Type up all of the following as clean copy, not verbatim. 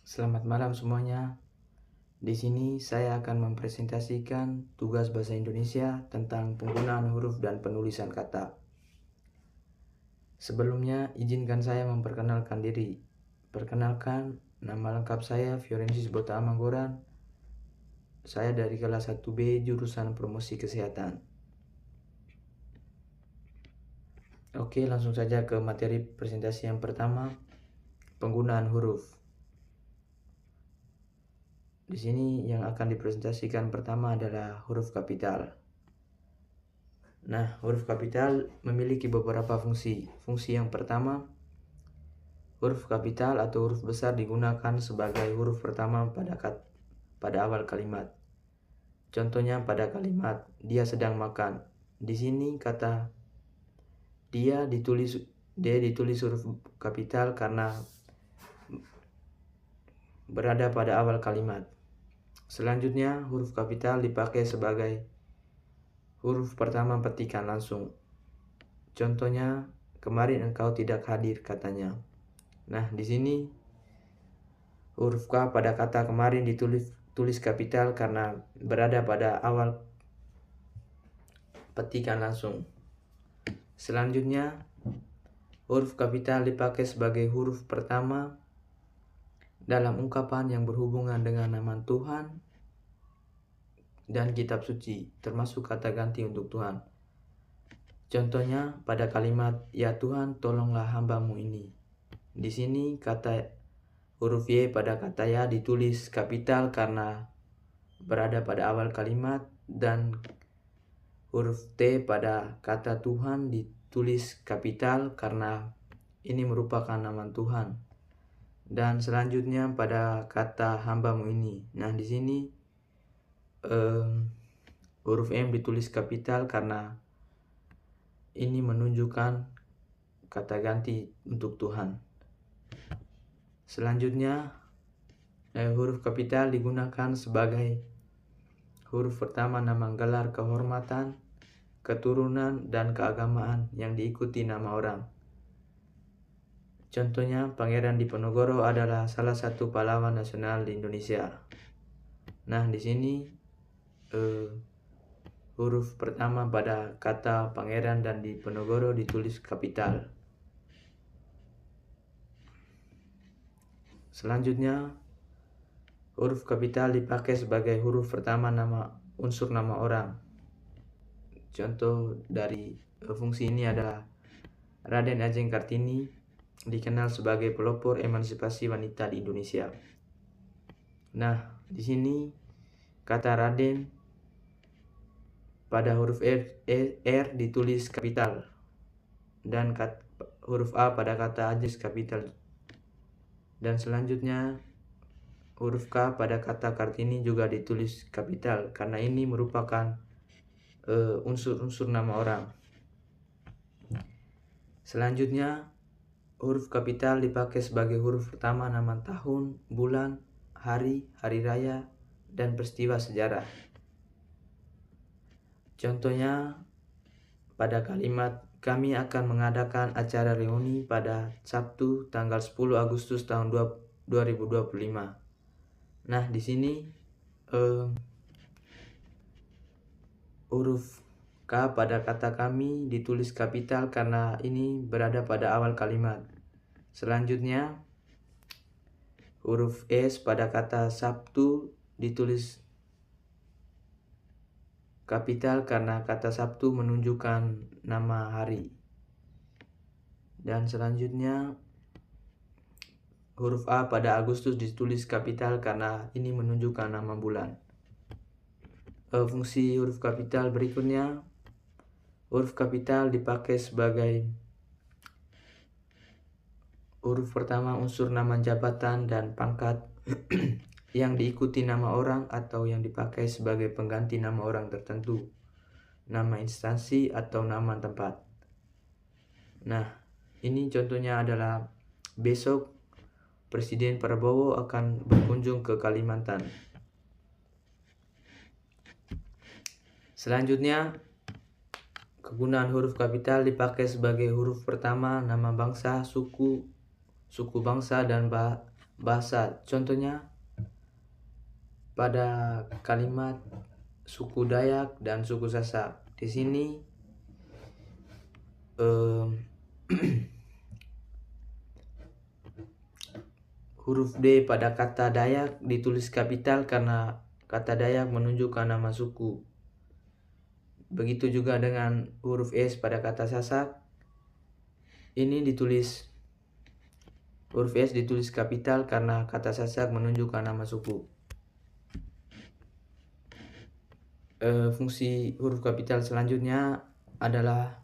Selamat malam semuanya. Di sini saya akan mempresentasikan tugas bahasa Indonesia tentang penggunaan huruf dan penulisan kata. Sebelumnya, izinkan saya memperkenalkan diri. Perkenalkan, nama lengkap saya Fiorensis Bota Manggoran. Saya dari kelas 1B jurusan Promosi Kesehatan. Oke, langsung saja ke materi presentasi yang pertama, penggunaan huruf. Di sini yang akan dipresentasikan pertama adalah huruf kapital. Nah, huruf kapital memiliki beberapa fungsi. Fungsi yang pertama, huruf kapital atau huruf besar digunakan sebagai huruf pertama pada awal kalimat. Contohnya pada kalimat dia sedang makan. Di sini kata dia ditulis huruf kapital karena berada pada awal kalimat. Selanjutnya, huruf kapital dipakai sebagai huruf pertama petikan langsung. Contohnya, kemarin engkau tidak hadir katanya. Nah, di sini huruf K pada kata kemarin ditulis kapital karena berada pada awal petikan langsung. Selanjutnya, huruf kapital dipakai sebagai huruf pertama dalam ungkapan yang berhubungan dengan nama Tuhan dan kitab suci, termasuk kata ganti untuk Tuhan. Contohnya pada kalimat, "Ya Tuhan, tolonglah hambamu ini." Di sini kata huruf Y pada kata ya ditulis kapital karena berada pada awal kalimat, dan huruf T pada kata Tuhan ditulis kapital karena ini merupakan nama Tuhan. Dan selanjutnya pada kata hambamu ini. Nah, di sini huruf M ditulis kapital karena ini menunjukkan kata ganti untuk Tuhan. Selanjutnya, huruf kapital digunakan sebagai huruf pertama nama gelar kehormatan, keturunan, dan keagamaan yang diikuti nama orang. Contohnya, Pangeran Diponegoro adalah salah satu pahlawan nasional di Indonesia. Nah, di sini huruf pertama pada kata Pangeran dan Diponegoro ditulis kapital. Selanjutnya, huruf kapital dipakai sebagai huruf pertama unsur nama orang. Contoh dari fungsi ini adalah Raden Ajeng Kartini, dikenal sebagai pelopor emansipasi wanita di Indonesia. Nah, di sini kata Raden pada huruf R ditulis kapital dan huruf A pada kata Ajeng kapital. Dan selanjutnya huruf K pada kata Kartini juga ditulis kapital karena ini merupakan unsur-unsur nama orang. Selanjutnya, huruf kapital dipakai sebagai huruf pertama nama tahun, bulan, hari raya, dan peristiwa sejarah. Contohnya pada kalimat, kami akan mengadakan acara reuni pada Sabtu tanggal 10 Agustus tahun 2025. Nah, di sini huruf K pada kata kami ditulis kapital karena ini berada pada awal kalimat. Selanjutnya, huruf S pada kata Sabtu ditulis kapital karena kata Sabtu menunjukkan nama hari. Dan selanjutnya, huruf A pada Agustus ditulis kapital karena ini menunjukkan nama bulan. Fungsi huruf kapital berikutnya, huruf kapital dipakai sebagai huruf pertama unsur nama jabatan dan pangkat yang diikuti nama orang atau yang dipakai sebagai pengganti nama orang tertentu, nama instansi atau nama tempat. Nah, ini contohnya adalah besok Presiden Prabowo akan berkunjung ke Kalimantan. Selanjutnya, kegunaan huruf kapital dipakai sebagai huruf pertama nama bangsa, suku bangsa, dan bahasa. Contohnya pada kalimat suku Dayak dan suku Sasak. Di sini huruf D pada kata Dayak ditulis kapital karena kata Dayak menunjukkan nama suku. Begitu juga dengan huruf S pada kata Sasak. Ini huruf S ditulis kapital karena kata Sasak menunjukkan nama suku. Fungsi huruf kapital selanjutnya adalah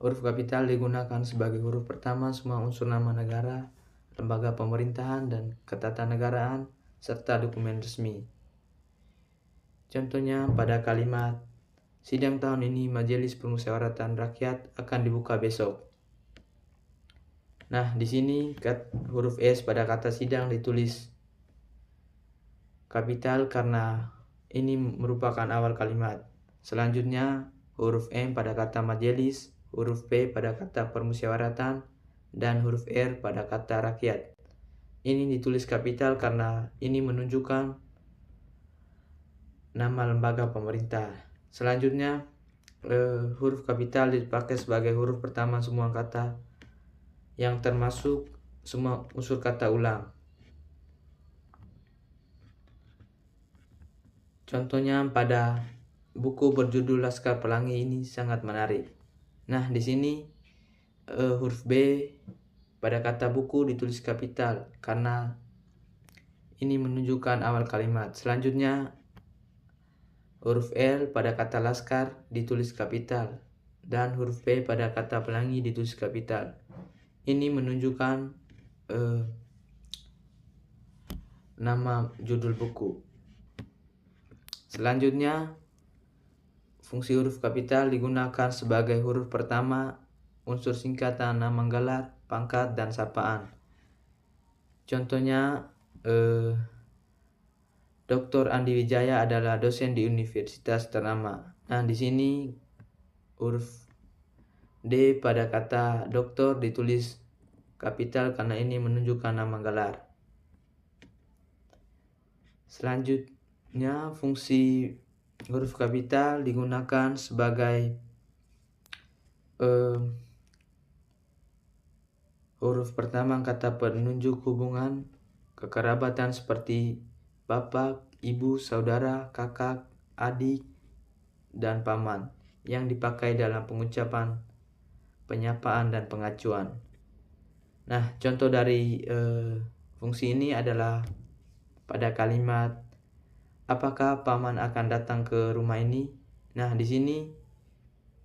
huruf kapital digunakan sebagai huruf pertama semua unsur nama negara, lembaga pemerintahan dan ketatanegaraan, serta dokumen resmi. Contohnya pada kalimat, sidang tahun ini Majelis Permusyawaratan Rakyat akan dibuka besok. Nah, di sini huruf S pada kata sidang ditulis kapital karena ini merupakan awal kalimat. Selanjutnya, huruf M pada kata majelis, huruf P pada kata permusyawaratan, dan huruf R pada kata rakyat. Ini ditulis kapital karena ini menunjukkan nama lembaga pemerintah. Selanjutnya, huruf kapital dipakai sebagai huruf pertama semua kata yang termasuk semua unsur kata ulang. Contohnya pada buku berjudul Laskar Pelangi ini sangat menarik. Nah, di sini huruf B pada kata buku ditulis kapital karena ini menunjukkan awal kalimat. Selanjutnya huruf L pada kata laskar ditulis kapital dan huruf P pada kata pelangi ditulis kapital. Ini menunjukkan nama judul buku. Selanjutnya, fungsi huruf kapital digunakan sebagai huruf pertama unsur singkatan nama gelar, pangkat, dan sapaan. Contohnya, Dr. Andi Wijaya adalah dosen di universitas ternama. Nah, di sini huruf D pada kata doktor ditulis kapital karena ini menunjukkan nama gelar. Selanjutnya, fungsi huruf kapital digunakan sebagai huruf pertama kata penunjuk hubungan kekerabatan seperti bapak, ibu, saudara, kakak, adik, dan paman yang dipakai dalam pengucapan, penyapaan, dan pengacuan. Nah, contoh dari fungsi ini adalah pada kalimat apakah paman akan datang ke rumah ini? Nah, di sini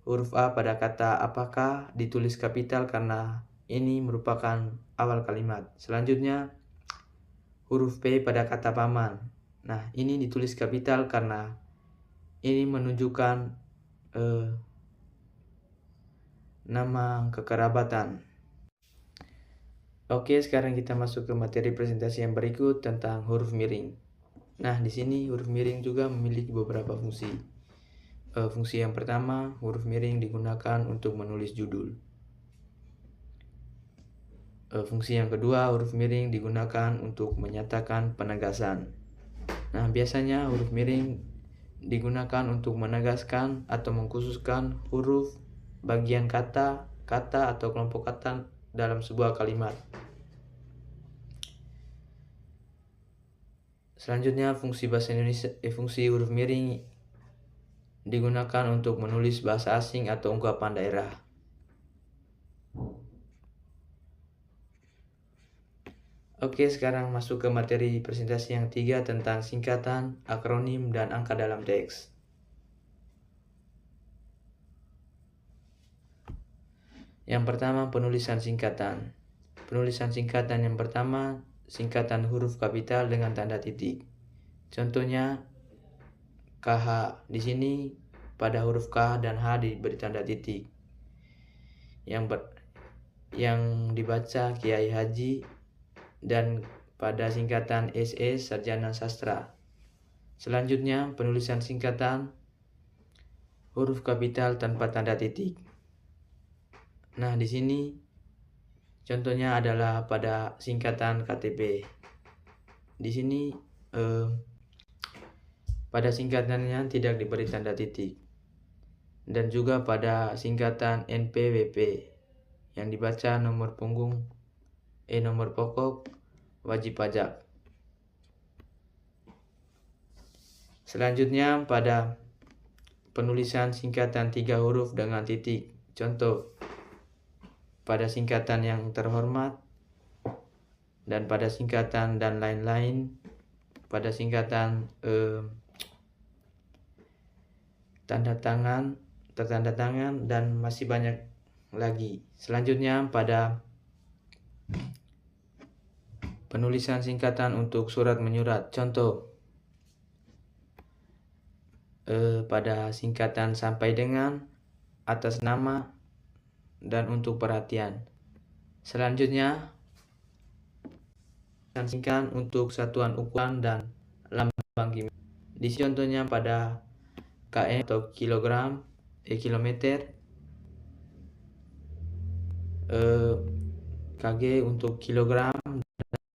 huruf A pada kata apakah ditulis kapital karena ini merupakan awal kalimat. Selanjutnya huruf P pada kata paman. Nah, ini ditulis kapital karena ini menunjukkan nama kekerabatan. Oke, sekarang kita masuk ke materi presentasi yang berikut tentang huruf miring. Nah, di sini huruf miring juga memiliki beberapa fungsi. Fungsi yang pertama, huruf miring digunakan untuk menulis judul. Fungsi yang kedua, huruf miring digunakan untuk menyatakan penegasan. Nah, biasanya huruf miring digunakan untuk menegaskan atau mengkhususkan huruf, bagian kata, atau kelompok kata dalam sebuah kalimat. Selanjutnya, fungsi huruf miring digunakan untuk menulis bahasa asing atau ungkapan daerah. Oke, sekarang masuk ke materi presentasi yang ketiga tentang singkatan, akronim, dan angka dalam teks. Yang pertama, penulisan singkatan. Penulisan singkatan yang pertama, singkatan huruf kapital dengan tanda titik. Contohnya, KH. Di sini pada huruf K dan H diberi tanda titik. Yang dibaca Kiai Haji, dan pada singkatan SE Sarjana Sastra. Selanjutnya, penulisan singkatan huruf kapital tanpa tanda titik. Nah, di sini contohnya adalah pada singkatan KTP. Di sini pada singkatannya tidak diberi tanda titik, dan juga pada singkatan NPWP yang dibaca nomor punggung nomor pokok wajib pajak. Selanjutnya pada penulisan singkatan 3 huruf dengan titik. Contoh, pada singkatan yang terhormat, dan pada singkatan dan lain-lain, pada singkatan tertanda tangan, dan masih banyak lagi. Selanjutnya pada penulisan singkatan untuk surat menyurat. Contoh, pada singkatan sampai dengan, atas nama, dan untuk perhatian. Selanjutnya singkatan untuk satuan ukuran dan lambang kimia. Di sini contohnya pada km atau kilogram, kilometer, kg untuk kilogram,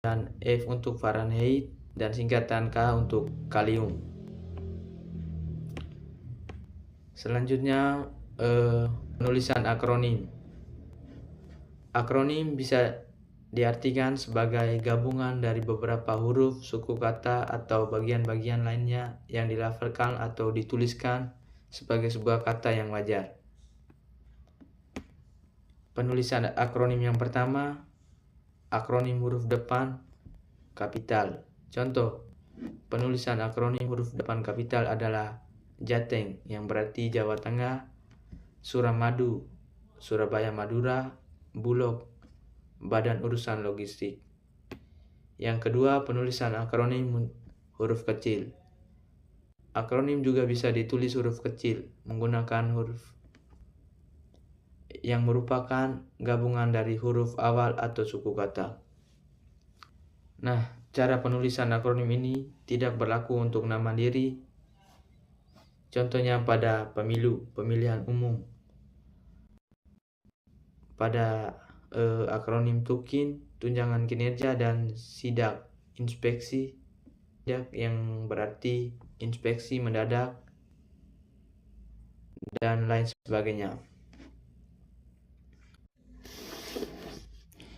dan F untuk Fahrenheit, dan singkatan K untuk kalium. Selanjutnya penulisan akronim. Akronim bisa diartikan sebagai gabungan dari beberapa huruf, suku kata, atau bagian-bagian lainnya yang dilafalkan atau dituliskan sebagai sebuah kata yang wajar. Penulisan akronim yang pertama, akronim huruf depan kapital. Contoh, penulisan akronim huruf depan kapital adalah Jateng, yang berarti Jawa Tengah, Suramadu, Surabaya Madura, Bulog, Badan Urusan Logistik. Yang kedua, penulisan akronim huruf kecil. Akronim juga bisa ditulis huruf kecil menggunakan huruf yang merupakan gabungan dari huruf awal atau suku kata. Nah, cara penulisan akronim ini tidak berlaku untuk nama diri. Contohnya pada pemilu, pemilihan umum. Pada akronim TUKIN, tunjangan kinerja, dan SIDAK, inspeksi, yang berarti inspeksi mendadak, dan lain sebagainya.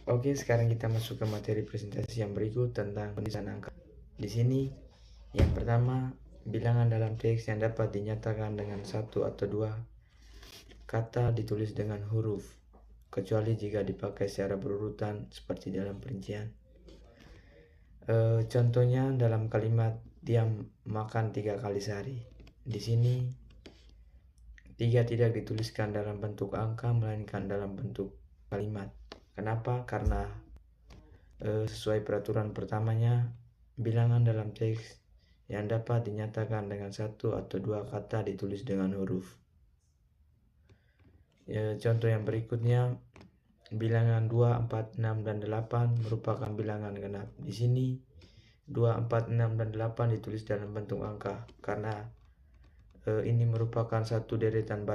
Oke, sekarang kita masuk ke materi presentasi yang berikut tentang penulisan angka. Di sini, yang pertama, bilangan dalam teks yang dapat dinyatakan dengan 1 atau 2 kata ditulis dengan huruf, kecuali jika dipakai secara berurutan seperti dalam perincian. Contohnya dalam kalimat dia makan 3 kali sehari. Di sini 3 tidak dituliskan dalam bentuk angka melainkan dalam bentuk kalimat. Kenapa? Karena sesuai peraturan pertamanya, bilangan dalam teks yang dapat dinyatakan dengan 1 atau 2 kata ditulis dengan huruf. Contoh yang berikutnya, bilangan 2, 4, 6, dan 8 merupakan bilangan genap. Di sini 2, 4, 6, dan 8 ditulis dalam bentuk angka karena ini merupakan satu deretan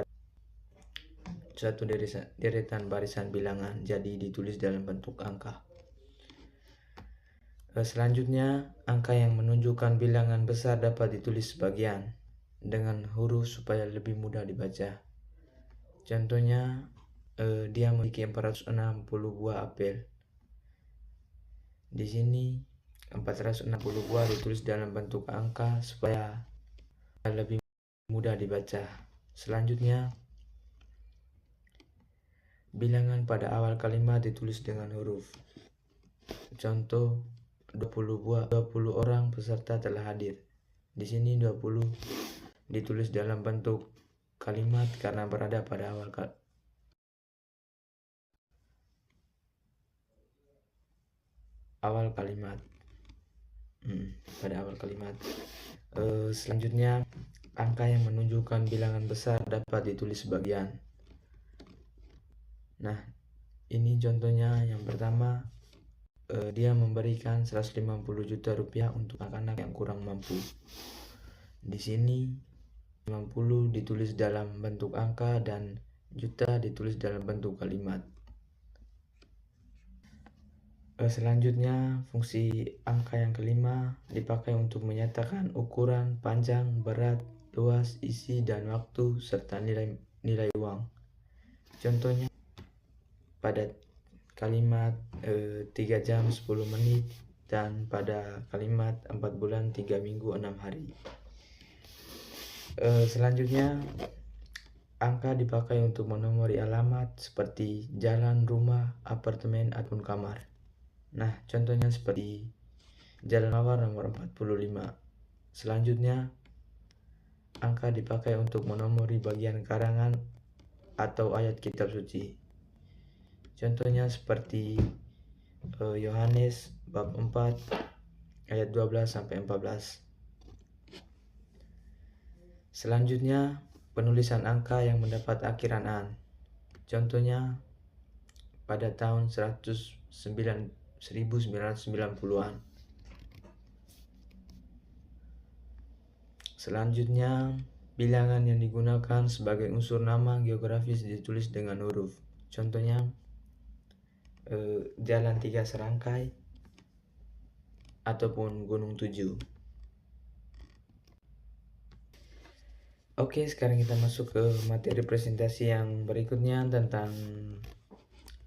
barisan bilangan, jadi ditulis dalam bentuk angka. Selanjutnya, angka yang menunjukkan bilangan besar dapat ditulis sebagian dengan huruf supaya lebih mudah dibaca. Contohnya, dia memiliki 460 buah apel. Di sini 460 buah ditulis dalam bentuk angka supaya lebih mudah dibaca. Selanjutnya, bilangan pada awal kalimat ditulis dengan huruf. Contoh, 20 orang peserta telah hadir. Di sini 20 ditulis dalam bentuk kalimat karena berada pada awal kalimat. Pada awal kalimat. Selanjutnya, angka yang menunjukkan bilangan besar dapat ditulis sebagian. Nah, ini contohnya. Yang pertama, dia memberikan 150 juta rupiah untuk anak-anak yang kurang mampu. Di sini 50 ditulis dalam bentuk angka dan juta ditulis dalam bentuk kalimat. Selanjutnya, fungsi angka yang kelima dipakai untuk menyatakan ukuran, panjang, berat, luas, isi, dan waktu, serta nilai uang. Contohnya, pada kalimat 3 jam 10 menit dan pada kalimat 4 bulan 3 minggu 6 hari. Selanjutnya, angka dipakai untuk menomori alamat seperti jalan, rumah, apartemen, ataupun kamar. Nah, contohnya seperti Jalan Mawar nomor 45. Selanjutnya, angka dipakai untuk menomori bagian karangan atau ayat kitab suci. Contohnya seperti Yohanes bab 4 ayat 12 sampai 14. Selanjutnya, penulisan angka yang mendapat akhiran an. Contohnya pada tahun 1990-an. Selanjutnya, bilangan yang digunakan sebagai unsur nama geografis ditulis dengan huruf. Contohnya Jalan 3 Serangkai ataupun Gunung 7. Oke, sekarang kita masuk ke materi presentasi yang berikutnya tentang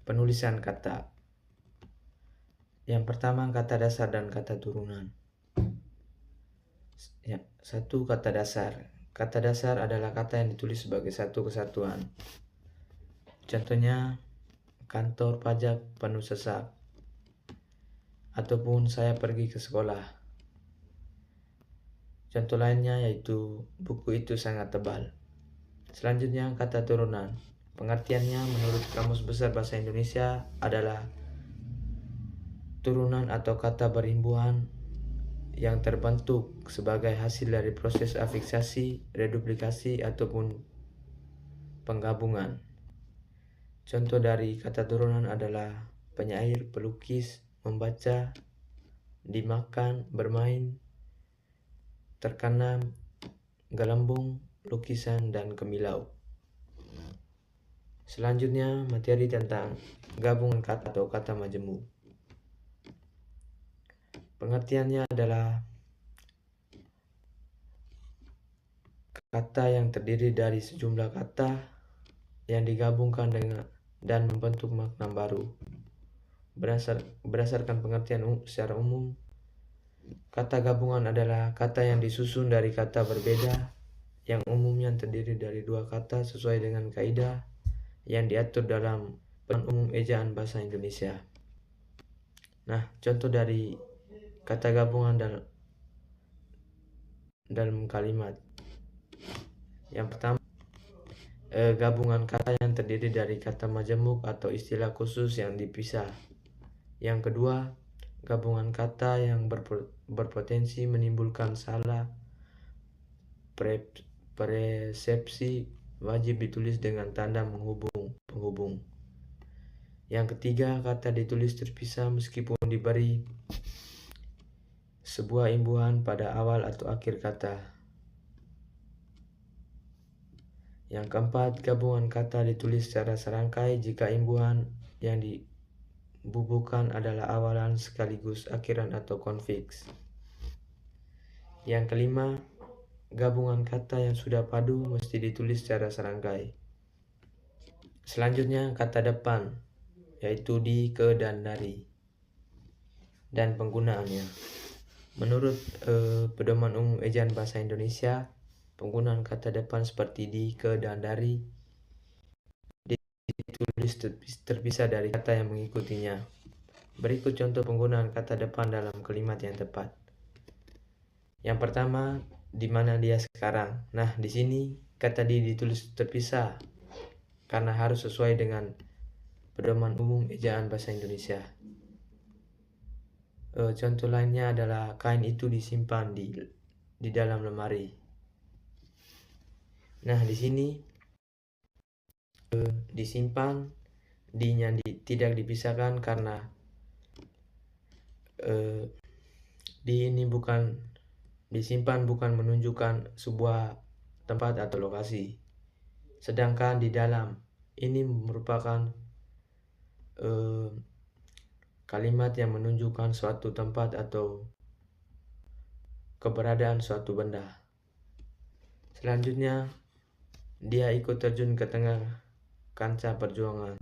penulisan kata. Yang pertama, kata dasar dan kata turunan. Ya, satu, kata dasar. Kata dasar adalah kata yang ditulis sebagai satu kesatuan. Contohnya, kantor pajak penuh sesak, ataupun saya pergi ke sekolah. Contoh lainnya yaitu buku itu sangat tebal. Selanjutnya, kata turunan. Pengertiannya menurut Kamus Besar Bahasa Indonesia adalah turunan atau kata berimbuhan yang terbentuk sebagai hasil dari proses afiksasi, reduplikasi, ataupun penggabungan. Contoh dari kata turunan adalah penyair, pelukis, membaca, dimakan, bermain, terkanam, gelembung, lukisan, dan kemilau. Selanjutnya, materi tentang gabungan kata atau kata majemuk. Pengertiannya adalah kata yang terdiri dari sejumlah kata yang digabungkan dengan dan membentuk makna baru. Berdasarkan pengertian secara umum, kata gabungan adalah kata yang disusun dari kata berbeda yang umumnya terdiri dari dua kata sesuai dengan kaidah yang diatur dalam Pedoman Umum Ejaan Bahasa Indonesia. Nah, contoh dari kata gabungan dalam kalimat. Yang pertama, gabungan kata yang terdiri dari kata majemuk atau istilah khusus yang dipisah. Yang kedua, gabungan kata yang berpotensi menimbulkan salah persepsi wajib ditulis dengan tanda penghubung. Yang ketiga, kata ditulis terpisah meskipun diberi sebuah imbuhan pada awal atau akhir kata. Yang keempat, gabungan kata ditulis secara serangkai jika imbuhan yang dibubuhkan adalah awalan sekaligus akhiran atau konfiks. Yang kelima, gabungan kata yang sudah padu mesti ditulis secara serangkai. Selanjutnya, kata depan, yaitu di, ke, dan dari, dan penggunaannya. Menurut Pedoman Umum Ejaan Bahasa Indonesia, penggunaan kata depan seperti di, ke, dan dari ditulis terpisah dari kata yang mengikutinya. Berikut contoh penggunaan kata depan dalam kalimat yang tepat. Yang pertama, di mana dia sekarang. Nah, di sini kata di ditulis terpisah karena harus sesuai dengan Pedoman Umum Ejaan Bahasa Indonesia. Contoh lainnya adalah kain itu disimpan di dalam lemari. Nah, di sini disimpan di-nya tidak dipisahkan karena di ini bukan disimpan bukan menunjukkan sebuah tempat atau lokasi. Sedangkan di dalam ini merupakan kalimat yang menunjukkan suatu tempat atau keberadaan suatu benda. Selanjutnya, dia ikut terjun ke tengah kancah perjuangan.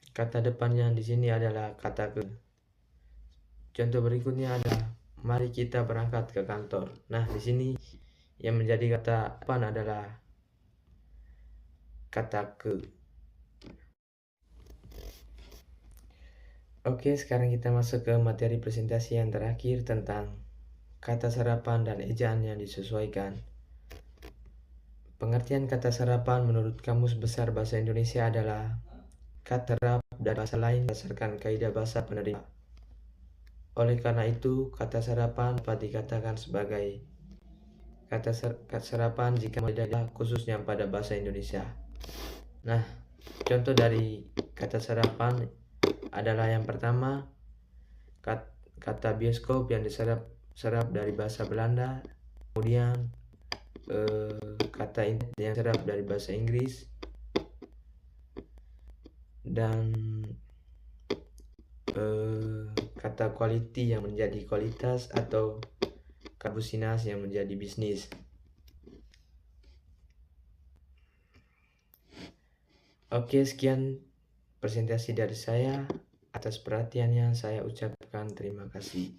Kata depannya di sini adalah kata ke. Contoh berikutnya adalah mari kita berangkat ke kantor. Nah, di sini yang menjadi kata depan adalah kata ke. Oke, sekarang kita masuk ke materi presentasi yang terakhir tentang kata serapan dan ejaan yang disesuaikan. Pengertian kata serapan menurut Kamus Besar Bahasa Indonesia adalah kata serap dari bahasa lain berdasarkan kaidah bahasa penerima. Oleh karena itu, kata serapan dapat dikatakan sebagai kata serapan jika tidak khususnya pada bahasa Indonesia. Nah, contoh dari kata serapan adalah yang pertama, kata bioskop yang diserap dari bahasa Belanda, kemudian kata internet yang diserap dari bahasa Inggris, dan kata quality yang menjadi kualitas atau business yang menjadi bisnis. Oke, sekian presentasi dari saya. Atas perhatiannya saya ucapkan terima kasih.